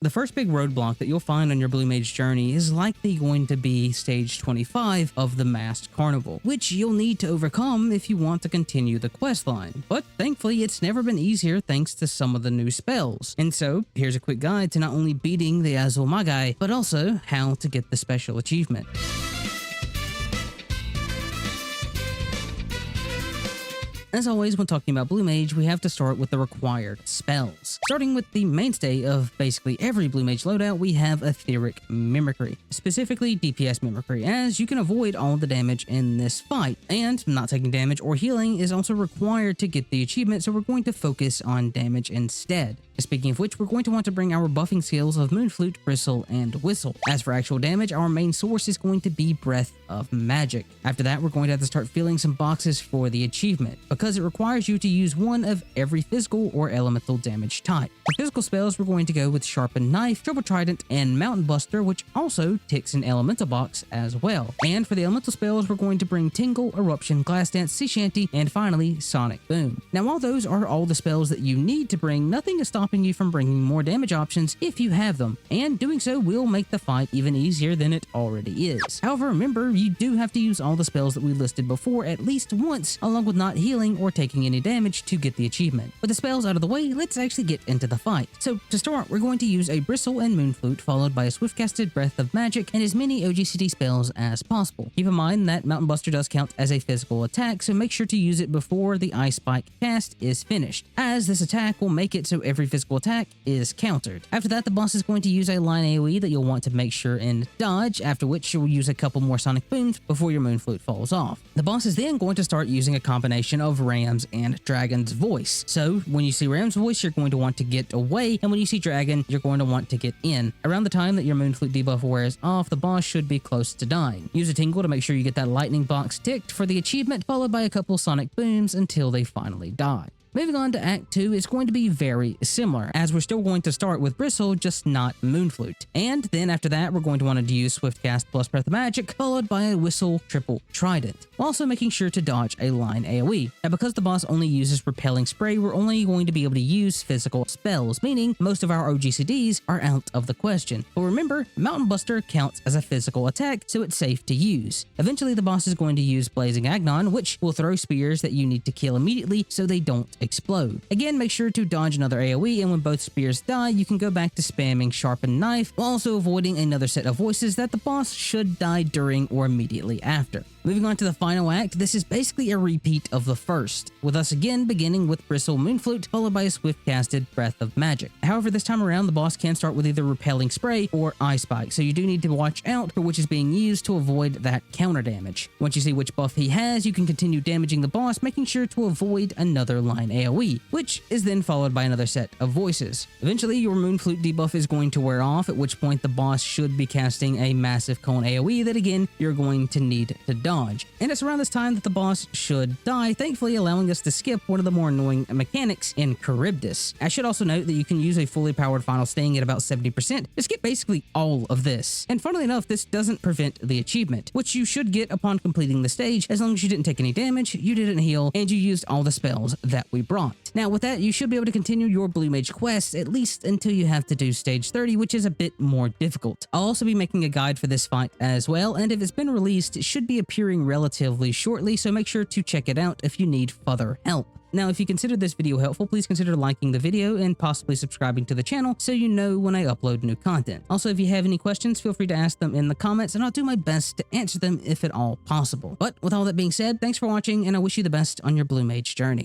The first big roadblock that you'll find on your Blue Mage journey is likely going to be stage 25 of the Masked Carnival, which you'll need to overcome if you want to continue the questline. But thankfully, it's never been easier thanks to some of the new spells. And so, here's a quick guide to not only beating the Azulmagia, but also how to get the special achievement. As always, when talking about Blue Mage, we have to start with the required spells. Starting with the mainstay of basically every Blue Mage loadout, we have Etheric Mimicry, specifically DPS Mimicry, as you can avoid all the damage in this fight, and not taking damage or healing is also required to get the achievement, so we're going to focus on damage instead. Speaking of which, we're going to want to bring our buffing skills of Moonflute, Bristle, and Whistle. As for actual damage, our main source is going to be Breath of Magic. After that, we're going to have to start filling some boxes for the achievement, because it requires you to use one of every physical or elemental damage type. For physical spells, we're going to go with Sharpened Knife, Triple Trident, and Mountain Buster, which also ticks an elemental box as well. And for the elemental spells, we're going to bring Tingle, Eruption, Glass Dance, Sea Shanty, and finally Sonic Boom. Now, while those are all the spells that you need to bring, nothing is stopping you from bringing more damage options if you have them, and doing so will make the fight even easier than it already is. However, remember, you do have to use all the spells that we listed before at least once, along with not healing or taking any damage to get the achievement. With the spells out of the way, let's actually get into the fight. So to start, we're going to use a Bristle and Moonflute, followed by a Swift-casted Breath of Magic and as many OGCD spells as possible. Keep in mind that Mountain Buster does count as a physical attack, so make sure to use it before the Ice Spike cast is finished, as this attack will make it so every physical attack is countered. After that, the boss is going to use a line AoE that you'll want to make sure and dodge, after which you'll use a couple more Sonic Booms before your Moonflute falls off. The boss is then going to start using a combination of Ram's and Dragon's Voice. So when you see Ram's Voice, you're going to want to get away, and when you see Dragon, you're going to want to get in. Around the time that your Moonflute debuff wears off, the boss should be close to dying. Use a Tingle to make sure you get that lightning box ticked for the achievement, followed by a couple Sonic Booms until they finally die. Moving on to Act 2, it's going to be very similar, as we're still going to start with Bristle, just not Moonflute. And then after that, we're going to want to use Swift Cast plus Breath of Magic, followed by a Whistle Triple Trident, while also making sure to dodge a line AoE. Now, because the boss only uses Repelling Spray, we're only going to be able to use physical spells, meaning most of our OGCDs are out of the question. But remember, Mountain Buster counts as a physical attack, so it's safe to use. Eventually, the boss is going to use Blazing Agnon, which will throw spears that you need to kill immediately so they don't explode. Again, make sure to dodge another AoE, and when both spears die, you can go back to spamming Sharpened Knife, while also avoiding another set of voices that the boss should die during or immediately after. Moving on to the final act, this is basically a repeat of the first, with us again beginning with Bristle Moonflute, followed by a Swift-casted Breath of Magic. However, this time around, the boss can start with either Repelling Spray or Ice Spike, so you do need to watch out for which is being used to avoid that counter damage. Once you see which buff he has, you can continue damaging the boss, making sure to avoid another line AoE, which is then followed by another set of voices. Eventually, your Moonflute debuff is going to wear off, at which point the boss should be casting a massive cone AoE that again, you're going to need to dodge. And it's around this time that the boss should die, thankfully allowing us to skip one of the more annoying mechanics in Charybdis. I should also note that you can use a fully powered Final Sting at about 70% to skip basically all of this. And funnily enough, this doesn't prevent the achievement, which you should get upon completing the stage as long as you didn't take any damage, you didn't heal, and you used all the spells that we brought. Now with that, you should be able to continue your Blue Mage quests at least until you have to do stage 30, which is a bit more difficult. I'll also be making a guide for this fight as well, and if it's been released, it should be appearing relatively shortly, so make sure to check it out if you need further help. Now, if you consider this video helpful, please consider liking the video and possibly subscribing to the channel so you know when I upload new content. Also, if you have any questions, feel free to ask them in the comments and I'll do my best to answer them if at all possible. But with all that being said, thanks for watching and I wish you the best on your Blue Mage journey.